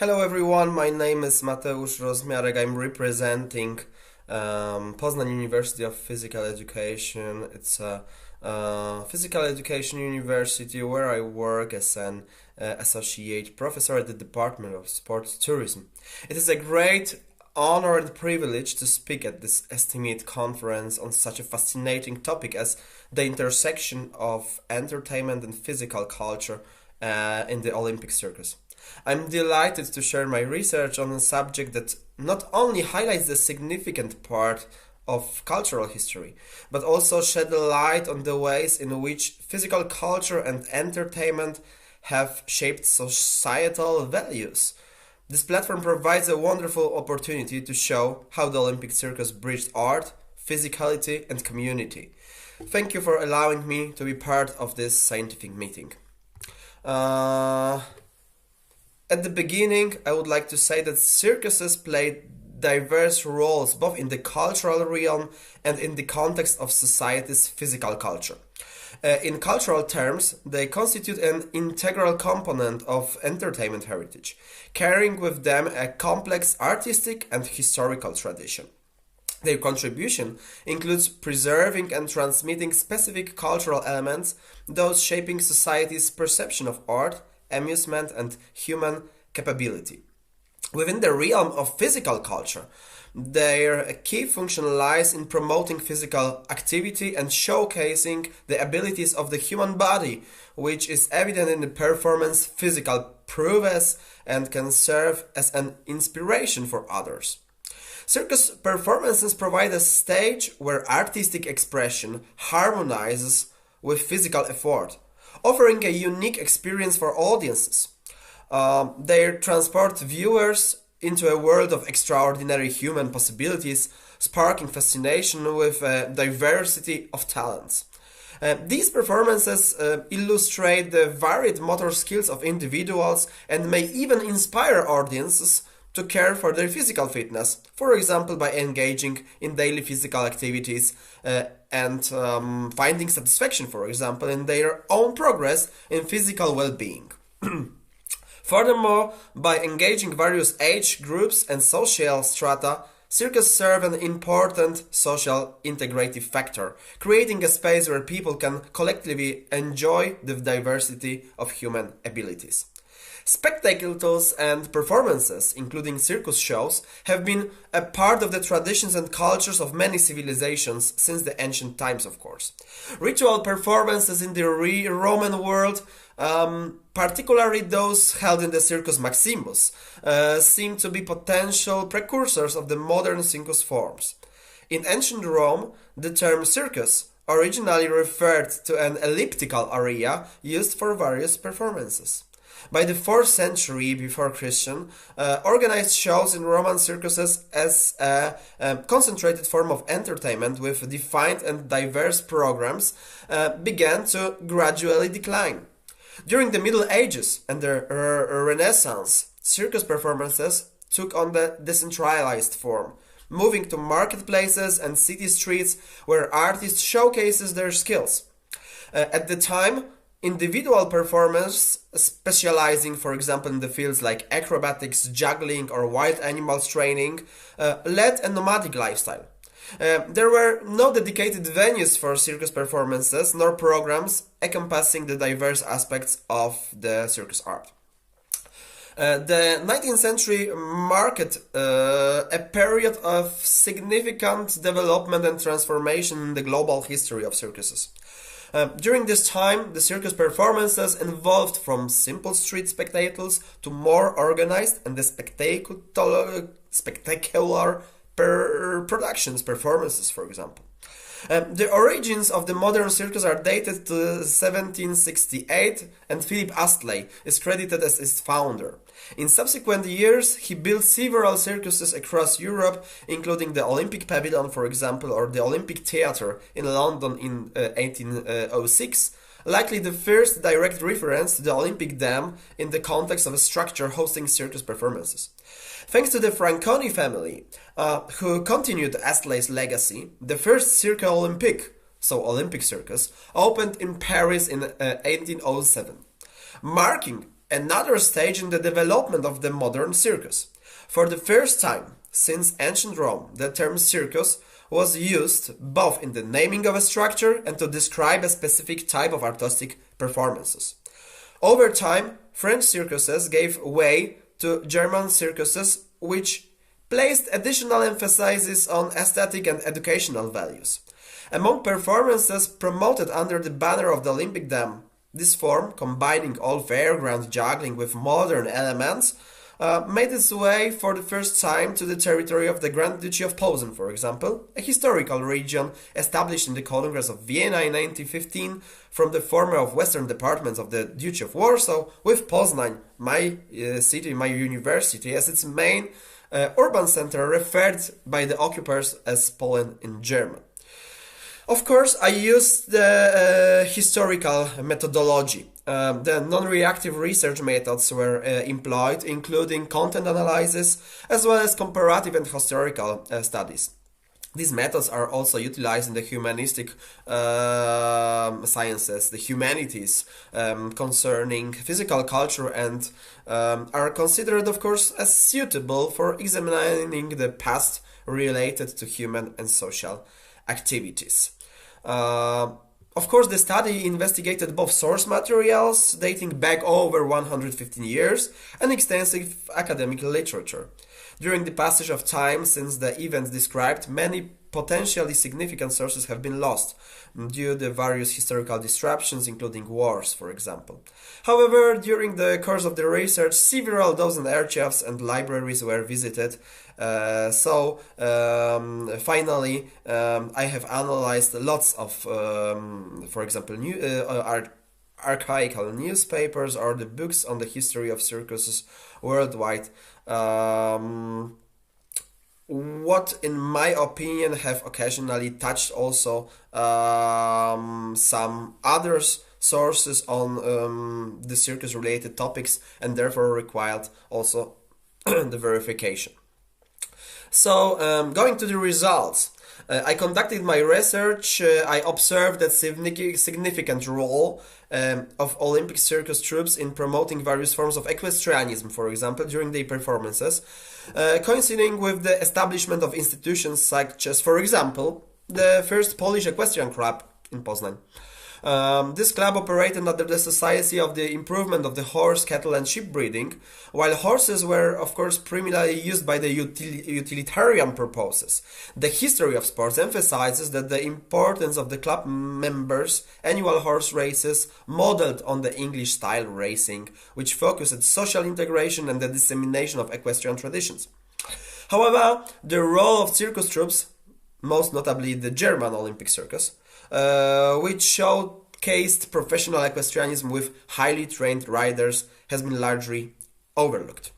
Hello everyone, my name is Mateusz Rozmiarek. I'm representing Poznań University of Physical Education. It's a physical education university where I work as an associate professor at the Department of Sports Tourism. It is a great honor and privilege to speak at this esteemed conference on such a fascinating topic as the intersection of entertainment and physical culture in the Olympic circus. I'm delighted to share my research on a subject that not only highlights the significant part of cultural history, but also shed a light on the ways in which physical culture and entertainment have shaped societal values. This platform provides a wonderful opportunity to show how the Olympic circus bridged art, physicality, and community. Thank you for allowing me to be part of this scientific meeting. At the beginning, I would like to say that circuses play diverse roles both in the cultural realm and in the context of society's physical culture. In cultural terms, they constitute an integral component of entertainment heritage, carrying with them a complex artistic and historical tradition. Their contribution includes preserving and transmitting specific cultural elements, those shaping society's perception of art, amusement, and human capability. Within the realm of physical culture, their key function lies in promoting physical activity and showcasing the abilities of the human body, which is evident in the performance physical prowess and can serve as an inspiration for others. Circus performances provide a stage where artistic expression harmonizes with physical effort, offering a unique experience for audiences. They transport viewers into a world of extraordinary human possibilities, sparking fascination with a diversity of talents. These performances illustrate the varied motor skills of individuals and may even inspire audiences to care for their physical fitness, for example, by engaging in daily physical activities and finding satisfaction, for example, in their own progress in physical well-being. Furthermore, by engaging various age groups and social strata, circus serve an important social integrative factor, creating a space where people can collectively enjoy the diversity of human abilities. Spectacles and performances, including circus shows, have been a part of the traditions and cultures of many civilizations since the ancient times, of course. Ritual performances in the Roman world, particularly those held in the Circus Maximus, seem to be potential precursors of the modern circus forms. In ancient Rome, the term circus originally referred to an elliptical area used for various performances. By the 4th century before Christian, organized shows in Roman circuses as a concentrated form of entertainment with defined and diverse programs began to gradually decline. During the Middle Ages and the Renaissance, circus performances took on the decentralized form, moving to marketplaces and city streets where artists showcases their skills. At the time, individual performers specializing, for example, in the fields like acrobatics, juggling, or wild animals training, led a nomadic lifestyle. There were no dedicated venues for circus performances nor programs encompassing the diverse aspects of the circus art. The 19th century marked a period of significant development and transformation in the global history of circuses. During this time, the circus performances evolved from simple street spectacles to more organized and spectacular productions, performances, for example. The origins of the modern circus are dated to 1768, and Philip Astley is credited as its founder. In subsequent years, he built several circuses across Europe, including the Olympic Pavilion, for example, or the Olympic Theatre in London in 1806, likely the first direct reference to the Olympic Dam in the context of a structure hosting circus performances. Thanks to the Franconi family, who continued Astley's legacy, the first Cirque Olympique, so Olympic Circus, opened in Paris in 1807, marking another stage in the development of the modern circus. For the first time since ancient Rome, the term circus was used both in the naming of a structure and to describe a specific type of artistic performances. Over time, French circuses gave way to German circuses, which placed additional emphasis on aesthetic and educational values. Among performances promoted under the banner of the Olympic Dome, this form, combining all fairground juggling with modern elements, made its way for the first time to the territory of the Grand Duchy of Posen, for example, a historical region established in the Congress of Vienna in 1915 from the former western departments of the Duchy of Warsaw, with Poznań, my city, my university, as its main urban center, referred by the occupiers as Poland in German. Of course, I used the historical methodology. The non-reactive research methods were employed, including content analysis, as well as comparative and historical studies. These methods are also utilized in the humanistic sciences, the humanities, concerning physical culture, and are considered, of course, as suitable for examining the past related to human and social activities. Of course, the study investigated both source materials dating back over 115 years and extensive academic literature. During the passage of time since the events described, many potentially significant sources have been lost due to various historical disruptions, including wars, for example. However, during the course of the research, several dozen archives and libraries were visited. Finally, I have analyzed lots of, for example, archaical newspapers or the books on the history of circuses worldwide. What, in my opinion, have occasionally touched also some other sources on the circus-related topics, and therefore required also the verification. So, going to the results, I conducted my research. I observed that significant role of Olympic circus troops in promoting various forms of equestrianism, for example, during their performances, coinciding with the establishment of institutions such as, for example, the first Polish equestrian club in Poznań. This club operated under the Society of the Improvement of the Horse, Cattle and Sheep Breeding, while horses were, of course, primarily used by the utilitarian purposes. The history of sports emphasizes that the importance of the club members' annual horse races modeled on the English-style racing, which focused on social integration and the dissemination of equestrian traditions. However, the role of circus troops, most notably the German Olympic Circus, which showcased professional equestrianism with highly trained riders, has been largely overlooked.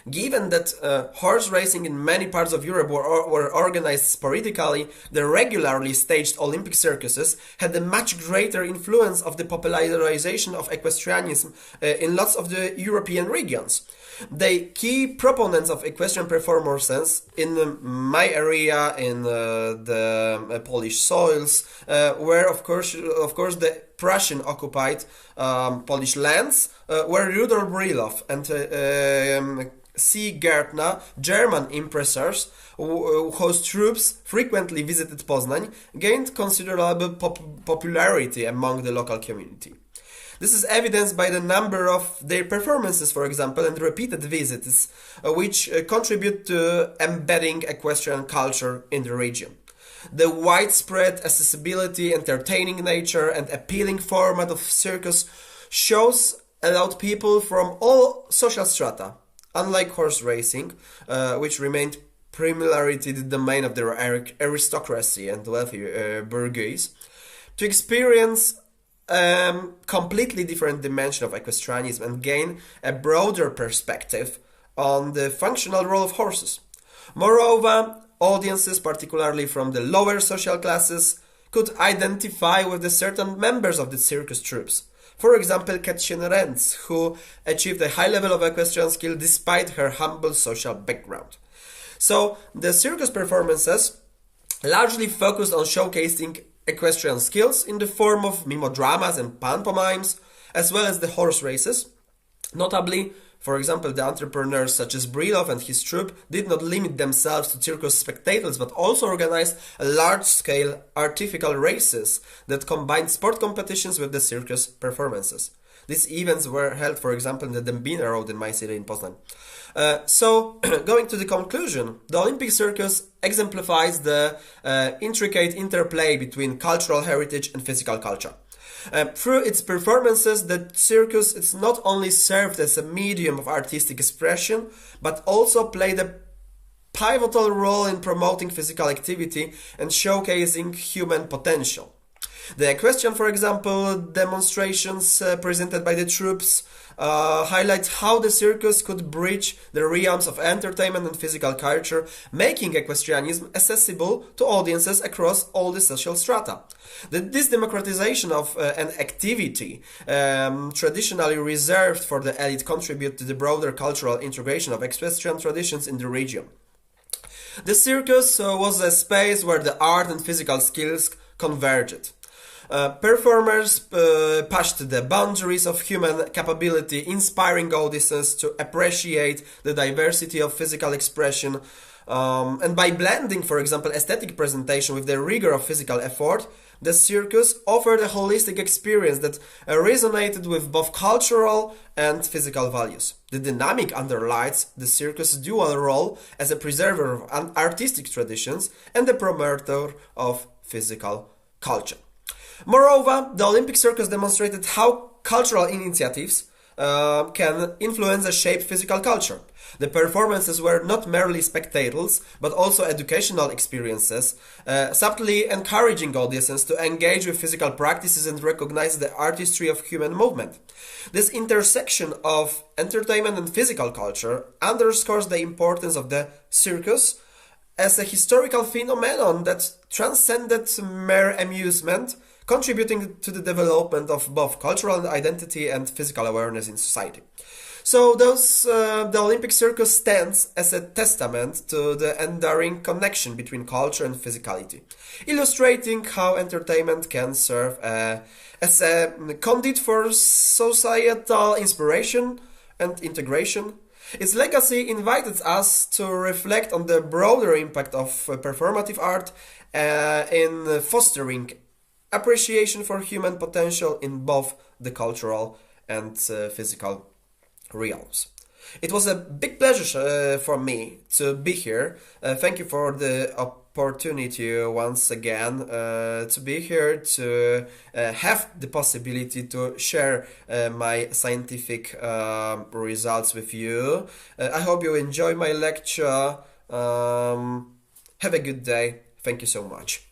Given that horse racing in many parts of Europe were organized sporadically, the regularly staged Olympic circuses had a much greater influence of the popularization of equestrianism in lots of the European regions. The key proponents of equestrian performances in my area, in the Polish soils, were of course the Prussian-occupied Polish lands, were Rudolf Brilov and C. Gärtner, German impressors, whose troops frequently visited Poznań, gained considerable popularity among the local community. This is evidenced by the number of their performances, for example, and repeated visits, which contribute to embedding equestrian culture in the region. The widespread accessibility, entertaining nature, and appealing format of circus shows allowed people from all social strata, unlike horse racing, which remained primarily the domain of the aristocracy and wealthy bourgeois, to experience completely different dimension of equestrianism and gain a broader perspective on the functional role of horses. Moreover, audiences, particularly from the lower social classes, could identify with the certain members of the circus troops. For example, Käthchen Renz, who achieved a high level of equestrian skill despite her humble social background. So, the circus performances largely focused on showcasing equestrian skills in the form of mimodramas and pantomimes, as well as the horse races, Notably, for example, the entrepreneurs such as Brilov and his troupe did not limit themselves to circus spectacles, but also organized large-scale artificial races that combined sport competitions with the circus performances. These events were held, for example, in the Dębina Road in my city in Poznan. Going to the conclusion, the Olympic Circus exemplifies the intricate interplay between cultural heritage and physical culture. Through its performances, the circus is not only served as a medium of artistic expression, but also played a pivotal role in promoting physical activity and showcasing human potential. The equestrian, for example, demonstrations presented by the troops highlight how the circus could bridge the realms of entertainment and physical culture, making equestrianism accessible to audiences across all the social strata. This democratization of an activity traditionally reserved for the elite contribute to the broader cultural integration of equestrian traditions in the region. The circus was a space where the art and physical skills converged. Performers pushed the boundaries of human capability, inspiring audiences to appreciate the diversity of physical expression. And by blending, for example, aesthetic presentation with the rigor of physical effort, the circus offered a holistic experience that resonated with both cultural and physical values. The dynamic underlies the circus' dual role as a preserver of artistic traditions and a promoter of physical culture. Moreover, the Olympic Circus demonstrated how cultural initiatives can influence and shape physical culture. The performances were not merely spectacles, but also educational experiences, subtly encouraging audiences to engage with physical practices and recognize the artistry of human movement. This intersection of entertainment and physical culture underscores the importance of the circus as a historical phenomenon that transcended mere amusement, contributing to the development of both cultural identity and physical awareness in society. So the Olympic Circus stands as a testament to the enduring connection between culture and physicality, illustrating how entertainment can serve as a conduit for societal inspiration and integration. Its legacy invited us to reflect on the broader impact of performative art in fostering appreciation for human potential in both the cultural and physical realms. It was a big pleasure for me to be here. Thank you for the opportunity once again to be here, to have the possibility to share my scientific results with you. I hope you enjoy my lecture. Have a good day. Thank you so much.